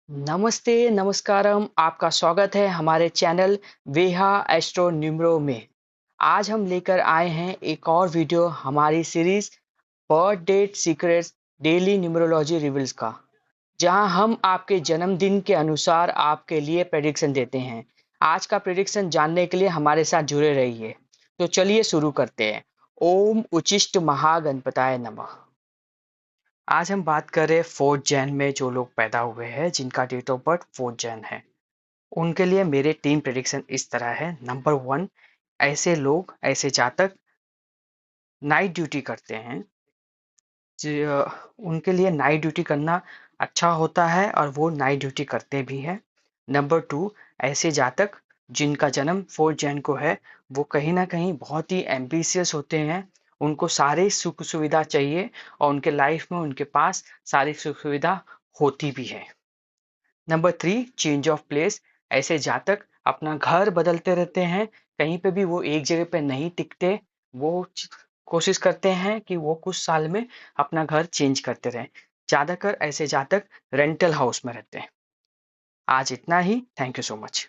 नमस्ते, नमस्कारम। आपका स्वागत है हमारे चैनल वेहा एस्ट्रो न्यूमरो में। आज हम लेकर आए हैं एक और वीडियो हमारी series birth date secrets daily numerology reveals का, जहां हम आपके जन्मदिन के अनुसार आपके लिए प्रेडिक्शन देते हैं। आज का प्रेडिक्शन जानने के लिए हमारे साथ जुड़े रहिए। तो चलिए शुरू करते हैं। ओम उचिष्ट महागणपताय नमः। आज हम बात कर रहे हैं 4 जैन में जो लोग पैदा हुए हैं, जिनका डेट ऑफ बर्थ 4 जैन है। उनके लिए मेरे 3 प्रेडिक्शन इस तरह है। नंबर 1, ऐसे जातक नाइट ड्यूटी करते हैं। उनके लिए नाइट ड्यूटी करना अच्छा होता है और वो नाइट ड्यूटी करते भी हैं। नंबर 2, ऐसे जातक जिनका जन्म 4 जैन को है, वो कहीं ना कहीं बहुत ही एम्बिशियस होते हैं। उनको सारी सुख सुविधा चाहिए और उनके लाइफ में उनके पास सारी सुख सुविधा होती भी है। Number 3, change of place. ऐसे जातक अपना घर बदलते रहते हैं, कहीं पे भी वो एक जगह पे नहीं टिकते। वो कोशिश करते हैं कि वो कुछ साल में अपना घर चेंज करते रहें। ज़्यादातर ऐसे जातक रेंटल हाउस में रहते हैं। आज इतना ही। Thank you so much.